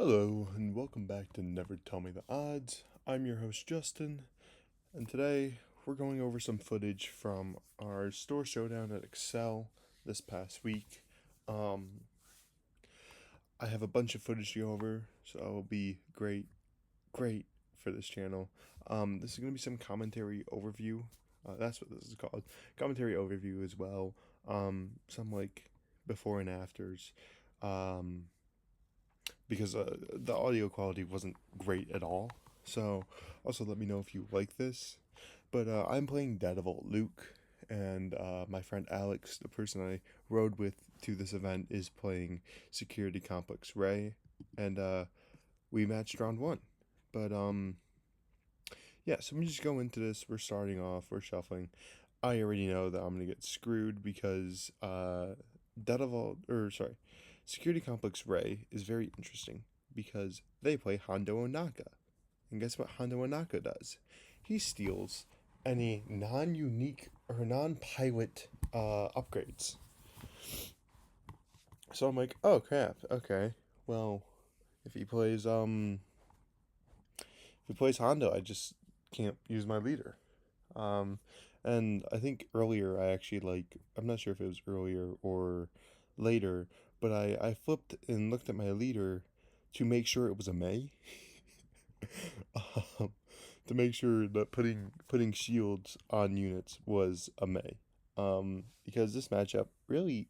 Hello, and welcome back to Never Tell Me the Odds. I'm your host, Justin, and today we're going over some footage from our store showdown at Excel this past week. I have a bunch of footage to go over, so it'll be great for this channel. This is going to be some commentary overview. That's what this is called. Commentary overview as well. Some like before and afters. Um, because the audio quality wasn't great at all. So, also let me know if you like this. But I'm playing Daredevil Luke, and my friend Alex, the person I rode with to this event, is playing Security Complex Ray, and we matched round one. But yeah, so let me just go into this. We're starting off. We're shuffling. I already know that I'm gonna get screwed because Daredevil, or sorry, Security Complex Ray is very interesting because they play Hondo Onaka. And guess what Hondo Onaka does? He steals any non unique or non pilot upgrades. So I'm like, oh crap, okay. Well, if he plays Hondo, I just can't use my leader. Um and I think earlier I actually I'm not sure if it was earlier or later, but I flipped and looked at my leader to make sure it was a May. um, to make sure that putting shields on units was a May. Because this matchup really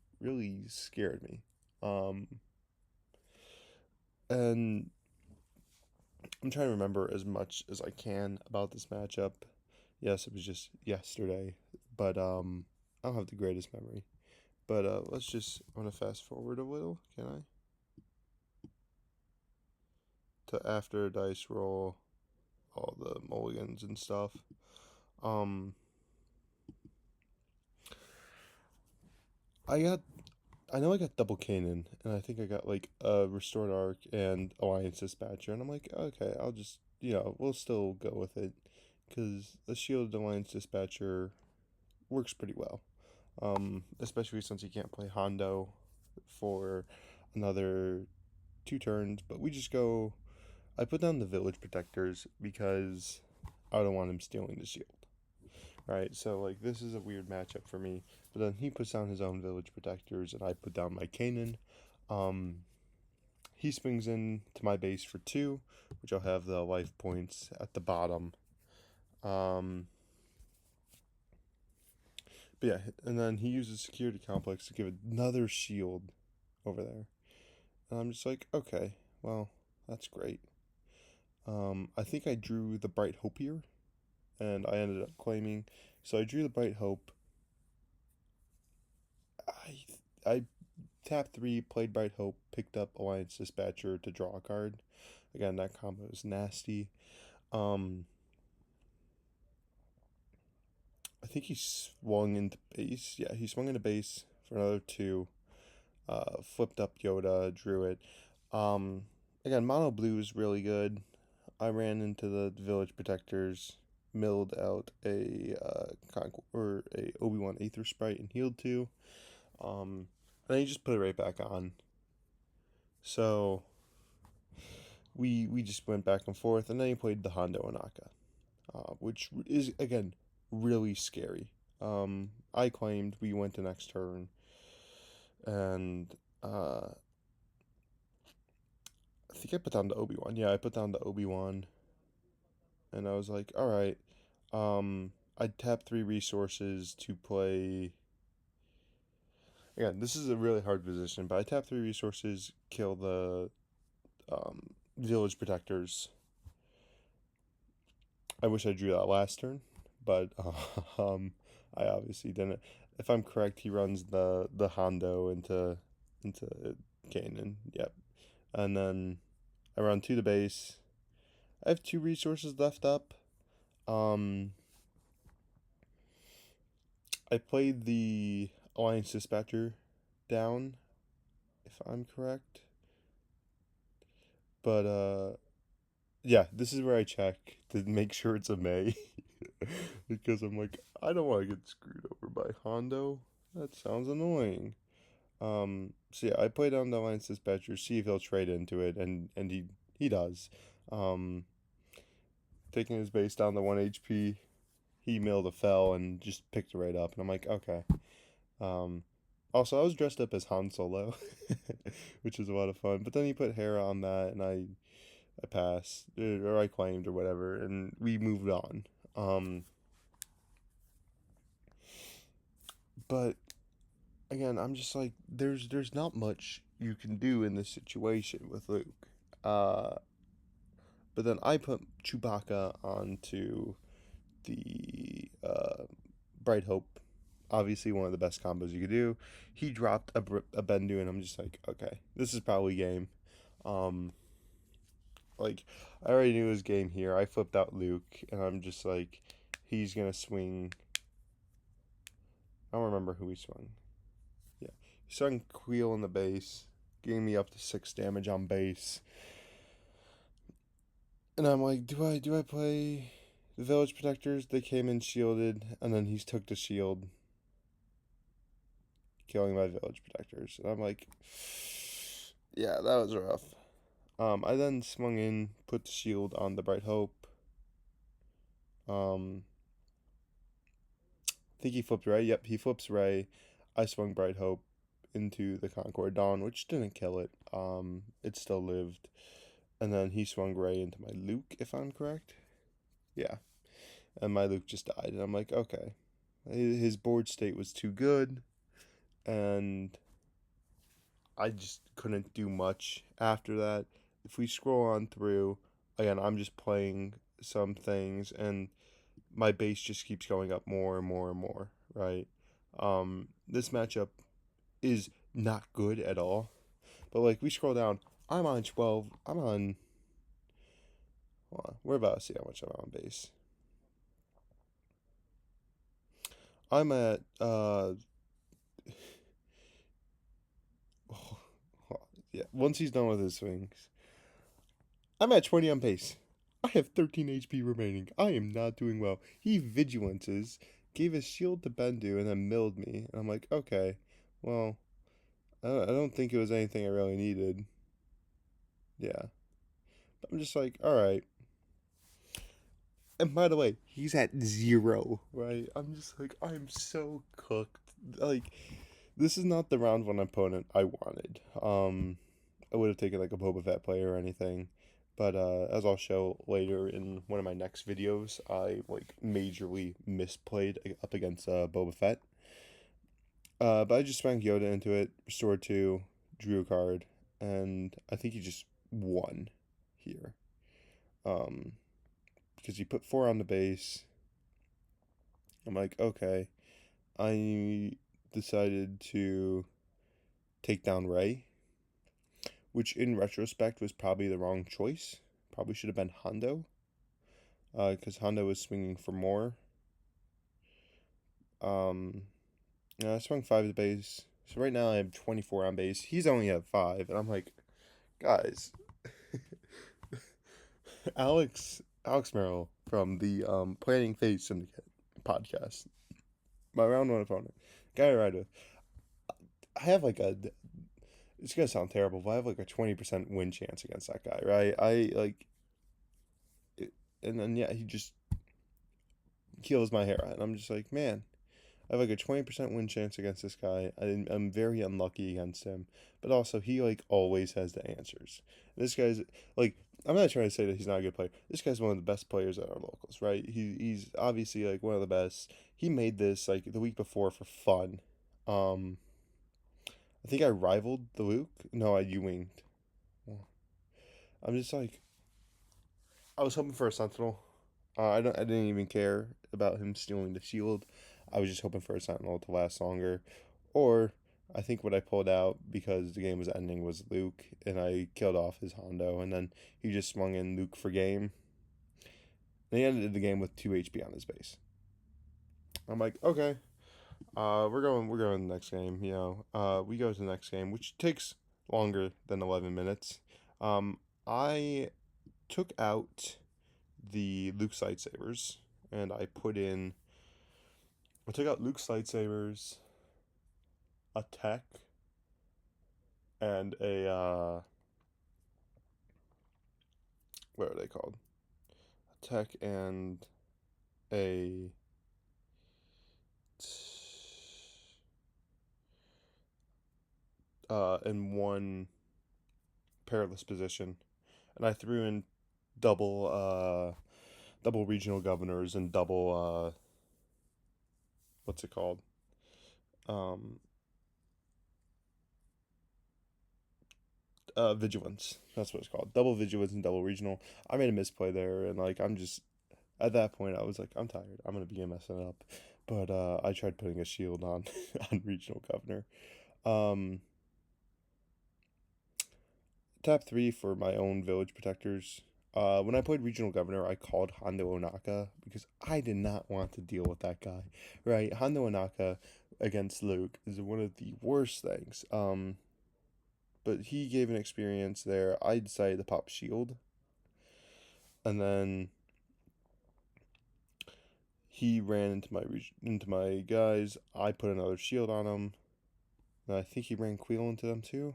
scared me. Um, and I'm trying to remember as much as I can about this matchup. Yes, it was just yesterday, but I don't have the greatest memory. But I'm gonna fast forward a little, can I? To after dice roll, all the mulligans and stuff. Um, I got I know I got double Kanan, and I think I got like a Restored Arc and Alliance Dispatcher, and I'm like, okay, I'll just, we'll still go with it, because the Shielded Alliance Dispatcher works pretty well, especially since you can't play Hondo for another 2 turns, but we just go, I put down the Village Protectors because I don't want him stealing the shield. Right, so like this is a weird matchup for me. But then he puts down his own village protectors, and I put down my Kanan. Um, he swings in to my base for 2, which I'll have the life points at the bottom. Um, but yeah, and then he uses security complex to give another shield over there. And I'm just like, okay, well, that's great. I think I drew the Bright Hope here, and I ended up claiming. So I drew the Bright Hope. I tapped 3, played Bright Hope, picked up Alliance Dispatcher to draw a card. Again, that combo is nasty. Um, I think he swung into base. Yeah, he swung into base for another 2. Flipped up Yoda, drew it. Again, mono blue is really good. I ran into the village protectors, milled out a or a Obi-Wan Aether Sprite and healed 2. And then he just put it right back on. So we just went back and forth, and then he played the Hondo Onaka, which is again really scary. I claimed, we went to next turn, and I think I put down the Obi-Wan. Yeah, I put down the Obi-Wan, and I was like, all right. I tapped 3 resources to play. Again, this is a really hard position, but I tapped 3 resources, kill the village protectors. I wish I drew that last turn, but I obviously didn't. If I'm correct, he runs the Hondo into Kanan. Yep, and then I run to the base. I have 2 resources left up. Um, I played the Alliance Dispatcher down, if I'm correct. But yeah, this is where I check to make sure it's a May. Because I'm like, I don't want to get screwed over by Hondo. That sounds annoying. So yeah, I play down the Alliance Dispatcher, see if he'll trade into it, and he does. Um, Taking his base down to 1 HP, he milled a fell and just picked it right up, and I'm like, okay. Um, Also, I was dressed up as Han Solo, which was a lot of fun. But then he put Hera on that, and I passed or I claimed or whatever, and we moved on. Um, but again, I'm just like, there's not much you can do in this situation with Luke. Uh, but then I put Chewbacca onto the Bright Hope. Obviously, one of the best combos you could do. He dropped a Bendu, and I'm just like, okay, this is probably game. Um, like, I already knew his game here. I flipped out Luke, and I'm just like, he's gonna swing. I don't remember who he swung. Yeah, he swung Queel in the base, getting me up to 6 damage on base. And I'm like, do I play the Village Protectors? They came in shielded, and then he took the shield, killing my Village Protectors. And I'm like, yeah, that was rough. I then swung in, put the shield on the Bright Hope. I think he flipped Ray. Yep, he flips Ray. I swung Bright Hope into the Concord Dawn, which didn't kill it. It still lived. And then he swung Ray into my Luke, if I'm correct. Yeah. And my Luke just died. And I'm like, okay. His board state was too good. And I just couldn't do much after that. If we scroll on through, again, I'm just playing some things, and my base just keeps going up more and more and more, right? This matchup is not good at all. But like we scroll down, I'm on 12. I'm on. Hold on, we're about to see how much I'm on base. I'm at yeah. Once he's done with his swings, I'm at 20 on base. I have 13 HP remaining. I am not doing well. He vigilances, gave his shield to Bendu, and then milled me. And I'm like, okay, well, I don't think it was anything I really needed. Yeah. But I'm just like, all right. And by the way, he's at 0, right? I'm just like, I'm so cooked. Like, this is not the round one opponent I wanted. I would have taken like a Boba Fett player or anything. But as I'll show later in one of my next videos, I like majorly misplayed up against Boba Fett. But I just spanked Yoda into it, restored 2, drew a card, and I think he just won here. Um, because he put 4 on the base. I'm like, okay. I decided to take down Ray, which in retrospect was probably the wrong choice. Probably should have been Hondo, because Hondo was swinging for more. I swung 5 to base. So right now I have 24 on base. He's only at 5, and I'm like, guys, Alex Merrill from the Planning Phase Syndicate podcast, my round one opponent, guy I ride with. I have like a. It's gonna sound terrible, but I have like a 20% win chance against that guy, right? I like, and then yeah, he just kills my hair, and I'm just like, man, I have like a 20% win chance against this guy. I'm very unlucky against him, but also he like always has the answers. This guy's like, I'm not trying to say that he's not a good player. This guy's one of the best players at our locals, right? He's obviously like one of the best. He made this like the week before for fun. Um, I think I rivaled the Luke. No, I U winged. I'm just like, I was hoping for a Sentinel. I didn't even care about him stealing the shield. I was just hoping for a Sentinel to last longer. Or I think what I pulled out because the game was ending was Luke, and I killed off his Hondo, and then he just swung in Luke for game. And he ended the game with 2 HP on his base. I'm like, okay, we're going to the next game. We go to the next game, which takes longer than 11 minutes. I took out the Luke's lightsabers, and I took out Luke's lightsabers, a tech, and a what are they called? A tech and a in one perilous position, and I threw in double regional governors and double what's it called? Um, vigilance. That's what it's called. Double vigilance and double regional. I made a misplay there, and like I'm just at that point I was like I'm tired. I'm gonna begin messing it up, but I tried putting a shield on on regional governor. Um, Tap three for my own village protectors. When I played regional governor, I called Hondo Onaka because I did not want to deal with that guy. Right, Hondo Onaka against Luke is one of the worst things. But he gave an experience there. I decided to pop shield, and then he ran into my guys. I put another shield on him, and I think he ran Queel into them too.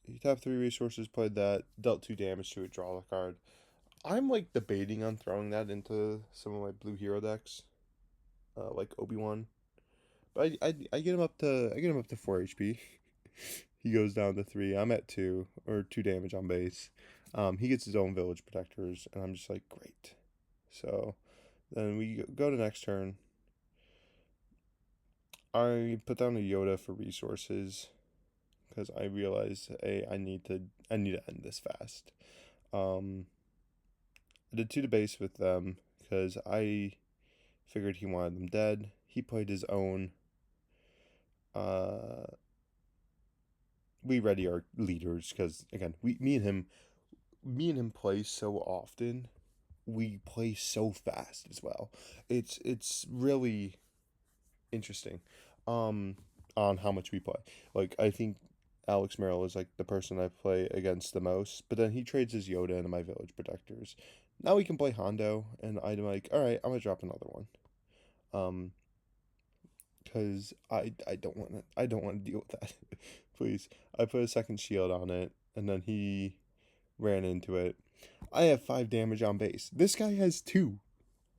He tapped 3 resources, played that, dealt 2 damage to it, draw the card. I'm like debating on throwing that into some of my blue hero decks, like Obi-Wan. But I get him up to 4 HP. He goes down to 3. I'm at 2 or 2 damage on base. He gets his own village protectors, and I'm just like great. So then we go to next turn. I put down a Yoda for resources because I realized, hey, I need to end this fast. I did 2 to base with them because I figured he wanted them dead. He played his own. Uh, we ready our leaders because again, me and him play so often. We play so fast as well. It's really interesting, um, on how much we play. Like I think Alex Merrill is like the person I play against the most, but then he trades his Yoda into my village protectors. Now we can play Hondo, and I'm like, all right, I'm gonna drop another one. Um, because I don't want to deal with that. Please, I put a second shield on it, and then he ran into it. I have 5 damage on base. This guy has 2.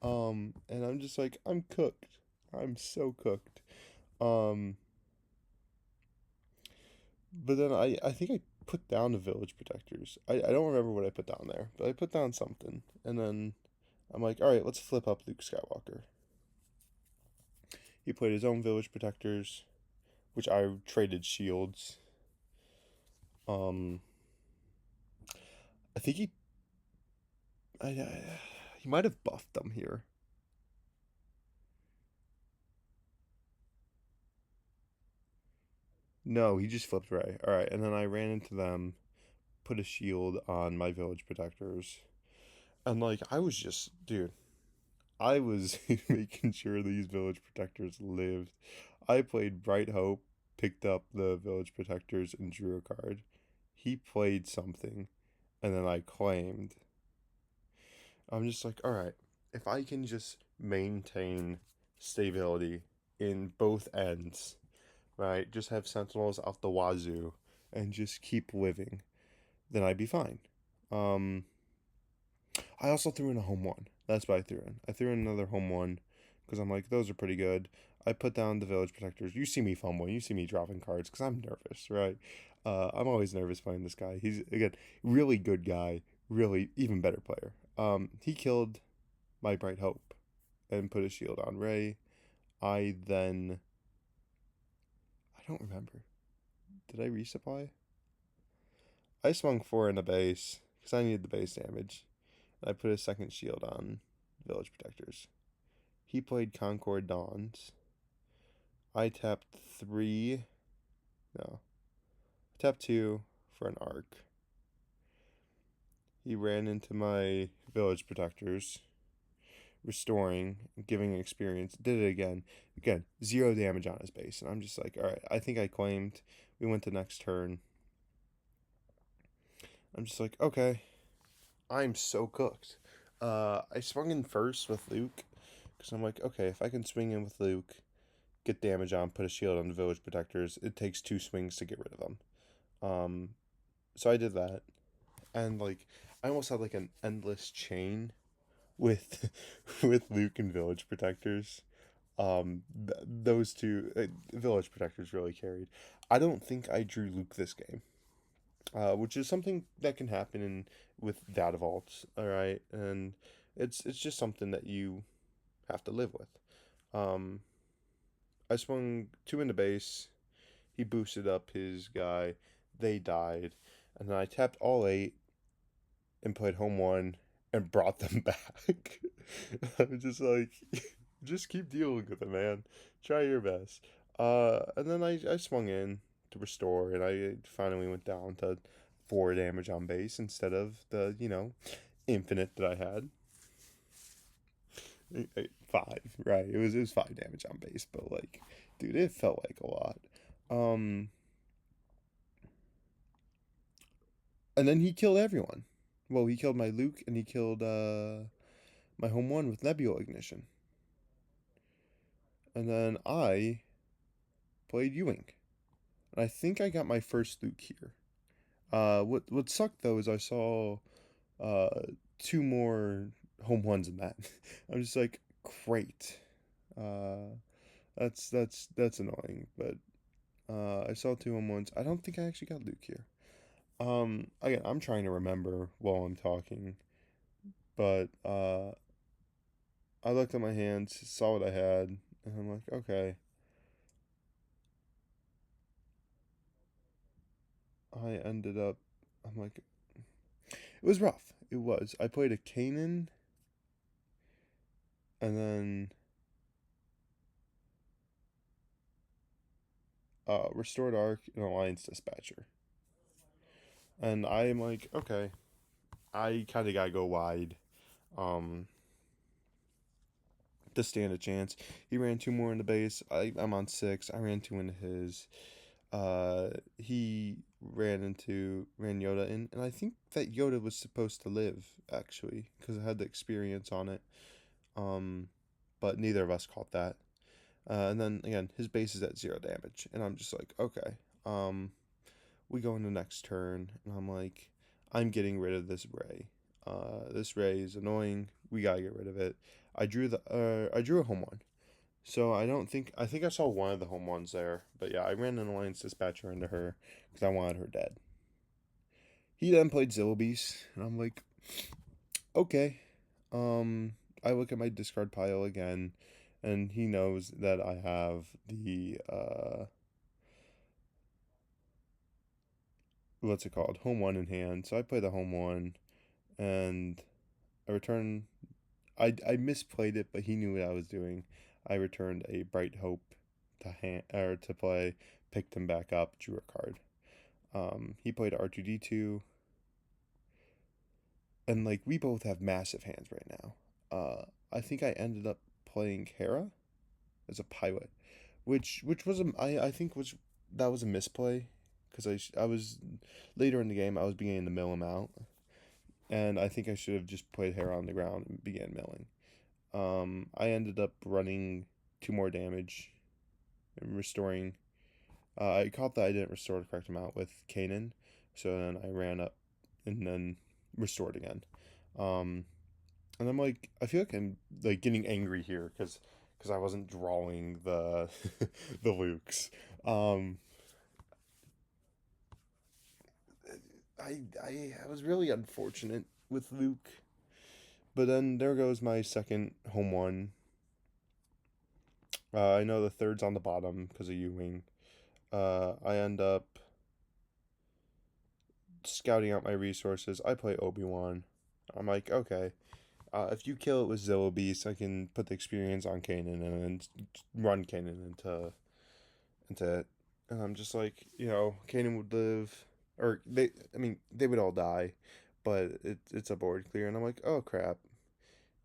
And I'm just like, I'm cooked. I'm so cooked. Um, but then I think I put down the village protectors. I don't remember what I put down there, but I put down something. And then I'm like, all right, let's flip up Luke Skywalker. He played his own village protectors, which I traded shields. Um, I think he might have buffed them here. No, he just flipped Ray. All right, and then I ran into them, put a shield on my village protectors, and like I was just, dude, I was making sure these village protectors lived. I played Bright Hope, picked up the village protectors, and drew a card. He played something, and then I claimed. I'm just like, all right, if I can just maintain stability in both ends, right? Just have sentinels out the wazoo and just keep living, then I'd be fine. Um, I also threw in a home one. That's what I threw in. I threw in another home one because I'm like, those are pretty good. I put down the village protectors. You see me fumbling. You see me dropping cards because I'm nervous, right? I'm always nervous playing this guy. He's, again, really good guy. Really, even better player. He killed my Bright Hope and put a shield on Ray. I then. I don't remember. Did I resupply? I swung 4 in the base because I needed the base damage. I put a second shield on Village Protectors. He played Concord Dawns. I tapped 3. No. I tapped 2 for an arc. He ran into my Village Protectors, restoring, giving experience. Did it again. Again, 0 damage on his base. And I'm just like, alright, I think I claimed. We went to next turn. I'm just like, okay. I'm so cooked. I swung in first with Luke because I'm like, okay, if I can swing in with Luke, get damage on, put a shield on the village protectors. It takes 2 swings to get rid of them. Um, so I did that, and like I almost had like an endless chain with with Luke and village protectors. Those two village protectors really carried. I don't think I drew Luke this game, which is something that can happen in with data vaults. All right, and it's just something that you have to live with. Um, I swung two into base. He boosted up his guy. They died, and then I tapped all 8 and played home one and brought them back. I'm just like, just keep dealing with it, man. Try your best. And then I swung in to restore, and I finally went down to 4 damage on base instead of the, infinite that I had. 5, right? It was 5 damage on base, but like, dude, it felt like a lot. Um, and then he killed everyone. Well, he killed my Luke, and he killed my home one with Nebula Ignition. And then I played Ewing. And I think I got my first Luke here. What sucked though is I saw uh 2 more home ones in that. I'm just like, great. Uh, that's annoying. But I saw 2 home ones. I don't think I actually got Luke here. Again, I'm trying to remember while I'm talking, but I looked at my hands, saw what I had, and I'm like, okay. I ended up, I'm like, it was rough. It was. I played a Kanan, and then Restored Arc and Alliance Dispatcher. And I'm like, okay, I kind of gotta go wide, um, to stand a chance. He ran 2 more in the base. I'm on 6. I ran 2 into his. He ran Yoda in, and I think that Yoda was supposed to live actually because I had the experience on it. Um, but neither of us caught that. And then again, his base is at 0 damage, and I'm just like, okay. We go into next turn, and I'm like, I'm getting rid of this Ray. This Ray is annoying. We gotta get rid of it. I drew a home one, so I think I saw one of the home ones there, but yeah, I ran an Alliance Dispatcher into her because I wanted her dead. He then played Zillibees, and I'm like, okay. I look at my discard pile again, and he knows that I have the what's it called, home one in hand. So I play the home one, and I return. I misplayed it, but he knew what I was doing. I returned a Bright Hope to hand or to play, picked him back up, drew a card. He played R2D2, and like we both have massive hands right now. I think I ended up playing Hera as a pilot, which was I think was that was a misplay because I was later in the game I was beginning to mill him out, and I think I should have just played Hera on the ground and began milling. I ended up running 2 more damage and restoring. I caught that I didn't restore the correct amount with Kanan, so then I ran up and then restored again. Um, and I'm like, I feel like I'm like getting angry here because I wasn't drawing the the Lukes. Um, I was really unfortunate with Luke, but then there goes my second home one. I know the third's on the bottom because of Ewing. I end up scouting out my resources. I play Obi-Wan. I'm like, okay, if you kill it with Zilla Beast, I can put the experience on Kanan and then run Kanan into it. And I'm just like, Kanan would live, or I mean, they would all die, but it's a board clear, and I'm like, oh crap,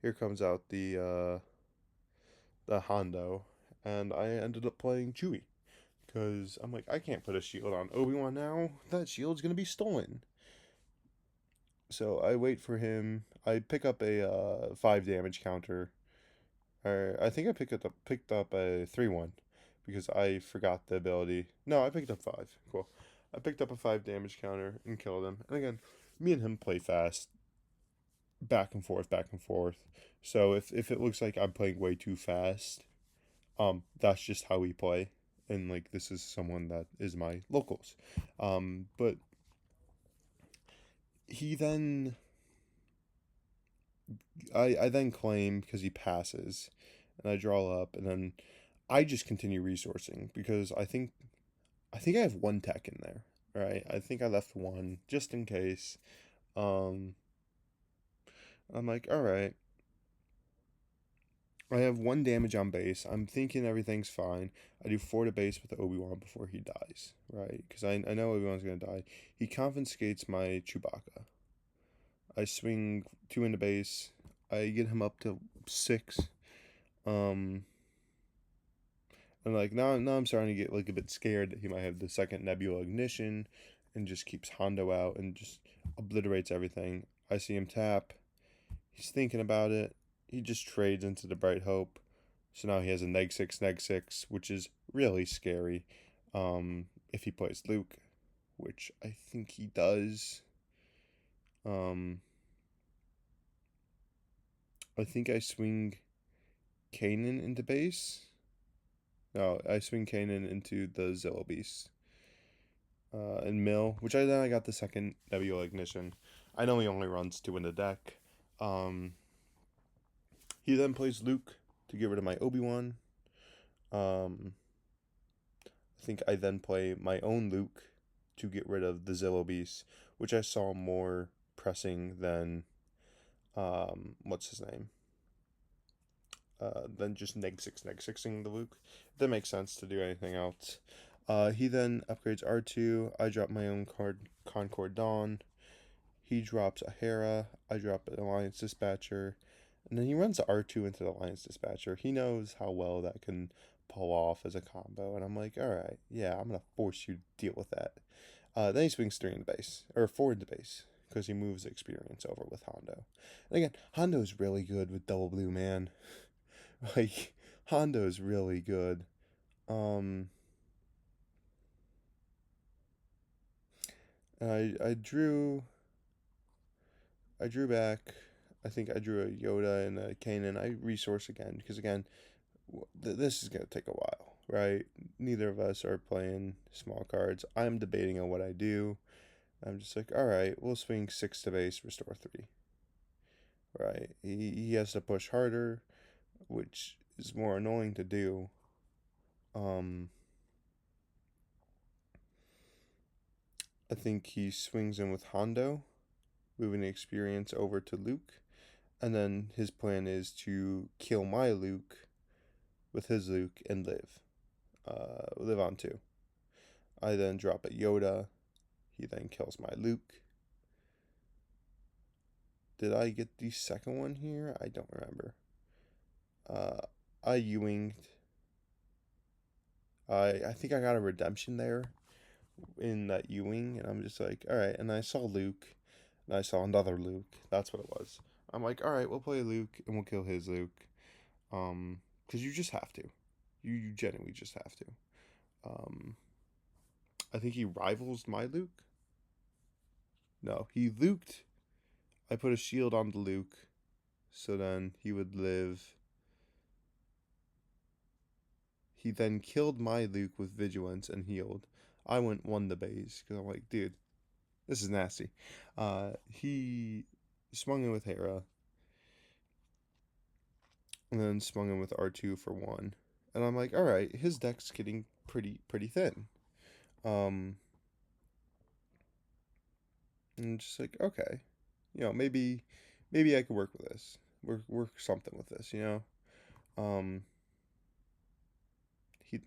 here comes out the Hondo, and I ended up playing Chewie. Because I'm like, I can't put a shield on Obi-Wan now. That shield's going to be stolen. So I wait for him. I pick up a 5 damage counter. Or I think I picked up a 3-1. because I forgot the ability. No, I picked up 5. Cool. I picked up a 5 damage counter and killed him. And again, me and him play fast, back and forth, back and forth. So if it looks like I'm playing way too fast, that's just how we play. And like this is someone that is my locals. But he then I then claim because he passes, and I draw up, and then I just continue resourcing because I think I have one tech in there, right? I think I left one just in case. Um, I'm like, all right, I have one damage on base. I'm thinking everything's fine. I do 4 to base with Obi-Wan before he dies, right? Because I know Obi-Wan's gonna die. He confiscates my Chewbacca. I swing 2 into base. I get him up to 6. Um, and like now I'm starting to get like a bit scared that he might have the second Nebula ignition, and just keeps Hondo out and just obliterates everything. I see him tap. He's thinking about it. He just trades into the Bright Hope. So now he has a neg 6, which is really scary. If he plays Luke, which I think he does. I think I swing Kanan into base. No, I swing Kanan into the Zillow Beast. And Mill, which I got the second Nebula Ignition. I know he only runs 2 in the deck. He then plays Luke to get rid of my Obi-Wan. I think I then play my own Luke to get rid of the Zillow Beast, which I saw more pressing than what's his name? Than just neg 6ing the Luke. If that makes sense to do anything else. He then upgrades R2. I drop my own card, Concord Dawn. He drops a Hera. I drop an Alliance Dispatcher. And then he runs the R2 into the Alliance Dispatcher. He knows how well that can pull off as a combo. And I'm like, alright, yeah, I'm going to force you to deal with that. Then he swings 3 in the base. Or 4 in the base. Because he moves experience over with Hondo. And again, Hondo is really good with Double Blue, man. Like, Hondo is really good. I drew back. I think I drew a Yoda and a Kanan. I resource again because again, this is gonna take a while, right? Neither of us are playing small cards. I'm debating on what I do. I'm just like, all right, we'll swing 6 to base, restore 3. Right? He has to push harder, which is more annoying to do. I think he swings in with Hondo, moving the experience over to Luke. And then his plan is to kill my Luke with his Luke and live on 2. I then drop a Yoda. He then kills my Luke. Did I get the second one here? I don't remember. I Ewinged. I think I got a redemption there in that Ewing, and I'm just like, all right. And I saw Luke, and I saw another Luke. That's what it was. I'm like, all right, we'll play Luke, and we'll kill his Luke. Because you just have to. You genuinely just have to. I think he rivals my Luke. No, he Luked. I put a shield on the Luke, so then he would live. He then killed my Luke with vigilance and healed. I won the base because I'm like, dude, this is nasty. He swung in with Hera, and then swung in with R2 for 1. And I'm like, all right, his deck's getting pretty thin. And just like, okay, maybe I could work with this. Work something with this,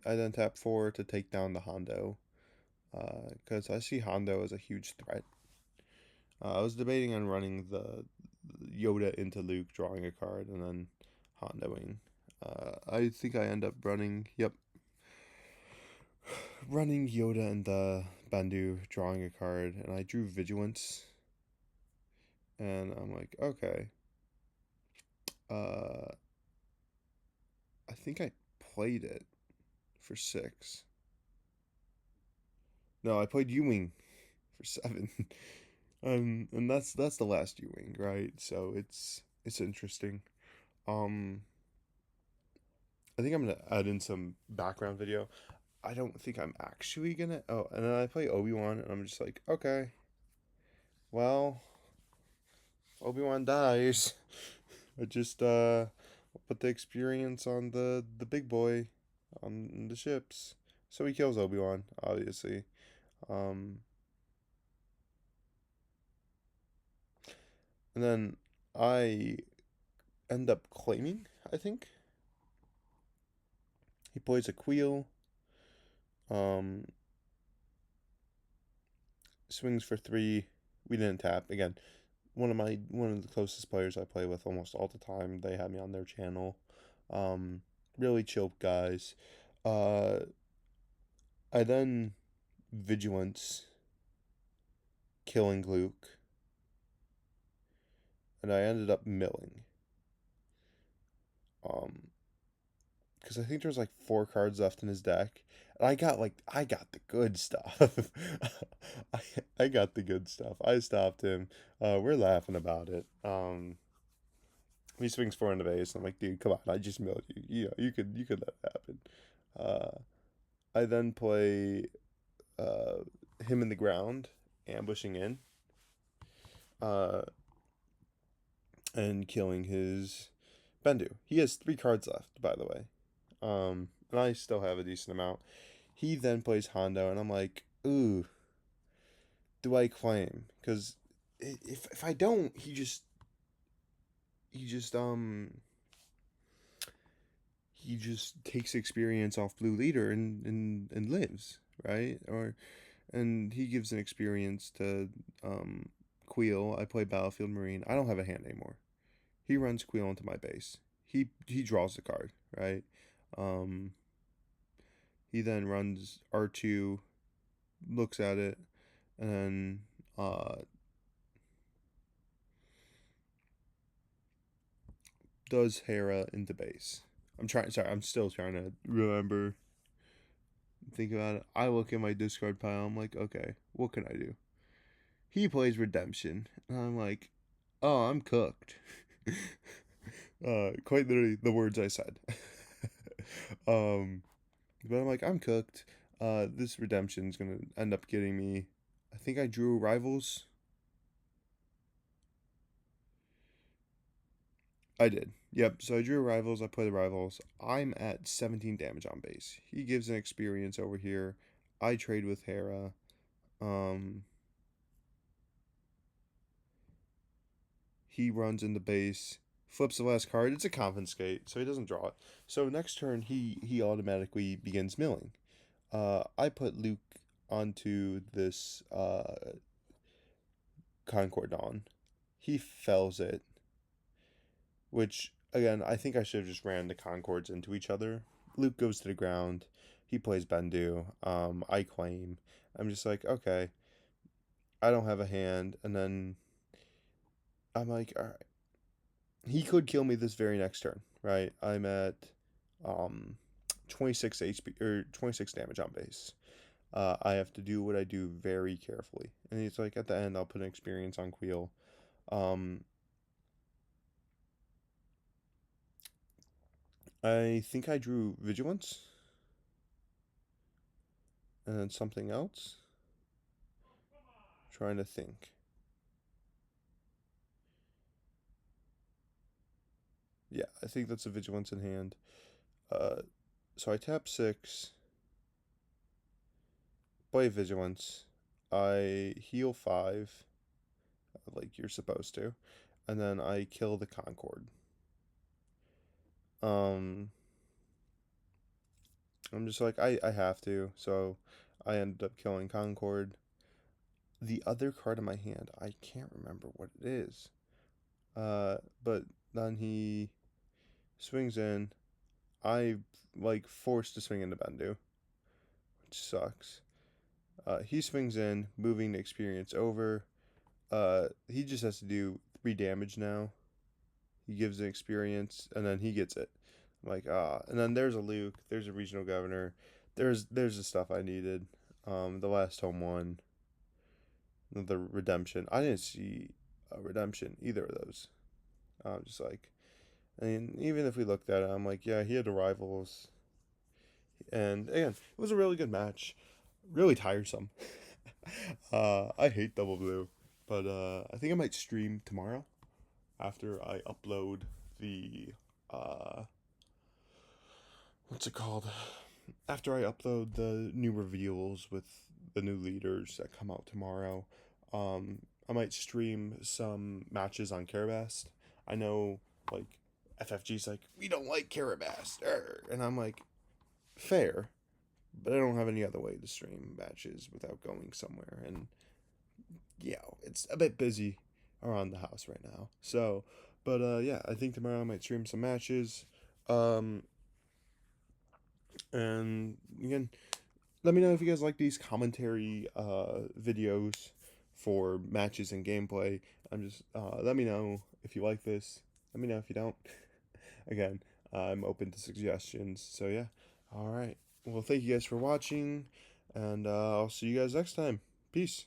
I then tap 4 to take down the Hondo, because I see Hondo as a huge threat. I was debating on running the Yoda into Luke, drawing a card, and then Hondoing. I think I end up running Yoda and Bandu, drawing a card, and I drew Vigilance. And I'm like, okay. I think I played it for 6. No, I played Ewing for 7. And that's the last Ewing, right? So it's interesting. Um, I think I'm gonna add in some background video. I don't think I'm actually gonna. Oh, and then I play Obi-Wan, and I'm just like, okay, well, Obi-Wan dies. I just put the experience on the big boy on the ships. So he kills Obi-Wan, obviously. Um, and then I end up claiming, I think. He plays a Queel. Um, swings for 3. We didn't tap. Again, one of the closest players I play with almost all the time. They have me on their channel. Um, really chill guys. Uh, I then vigilance killing Luke, and I ended up milling. Because I think there was like 4 cards left in his deck, and I got the good stuff. I I got the good stuff. I stopped him. We're laughing about it. He swings 4 in the base. I'm like, dude, come on, I just milled you. You could let it happen. Uh, I then play uh, him in the ground, ambushing in, uh, and killing his Bendu. He has 3 cards left, by the way. And I still have a decent amount. He then plays Hondo, and I'm like, ooh, do I claim? Because if I don't, he just he just takes experience off Blue Leader and lives, right? Or and he gives an experience to Queel. I play Battlefield Marine. I don't have a hand anymore. He runs Queel into my base. He draws the card, right? Um, he then runs R2, looks at it, and then does Hera into base. I'm still trying to remember, think about it. I look at my discard pile, I'm like, okay, what can I do? He plays Redemption, and I'm like, oh, I'm cooked. Quite literally the words I said. um, but I'm like, I'm cooked. This Redemption's gonna end up getting me. I think I drew Rivals. I did. Yep. So I drew Rivals. I play the Rivals. I'm at 17 damage on base. He gives an experience over here. I trade with Hera. Um, he runs into base, flips the last card. It's a confiscate, so he doesn't draw it. So next turn, he automatically begins milling. I put Luke onto this Concord Dawn. He fells it, which again I think I should have just ran the Concords into each other. Luke goes to the ground. He plays Bendu. I claim. I'm just like, okay, I don't have a hand, and then I'm like, all right, he could kill me this very next turn, right? I'm at um 26 HP or 26 damage on base. I have to do what I do very carefully. And he's like, at the end, I'll put an experience on Queel. Um, I think I drew Vigilance. And then something else. Trying to think. Yeah, I think that's a Vigilance in hand. So I tap 6. Play Vigilance. I heal 5. Like you're supposed to. And then I kill the Concord. I'm just like, I have to. So I ended up killing Concord. The other card in my hand, I can't remember what it is. But then he swings in. I like forced to swing into Bendu, which sucks. He swings in, moving the experience over. He just has to do 3 damage now. He gives an experience, and then he gets it. I'm like, ah. And then there's a Luke, there's a regional governor, there's the stuff I needed. The last home one, the redemption. I didn't see a redemption either of those. I'm just like, I mean, even if we looked at it, I'm like, yeah, he had the rivals, and again, it was a really good match. Really tiresome. I hate double blue, but I think I might stream tomorrow after I upload the uh, what's it called? After I upload the new reveals with the new leaders that come out tomorrow, I might stream some matches on Carabast. I know, like, FFG's like, we don't like Carabast, and I'm like, fair, but I don't have any other way to stream matches without going somewhere, and yeah, it's a bit busy around the house right now. So, but yeah, I think tomorrow I might stream some matches. Um, and again, let me know if you guys like these commentary videos for matches and gameplay. I'm just let me know if you like this. Let me know if you don't. Again, I'm open to suggestions. So yeah. All right. Well, thank you guys for watching, and I'll see you guys next time. Peace.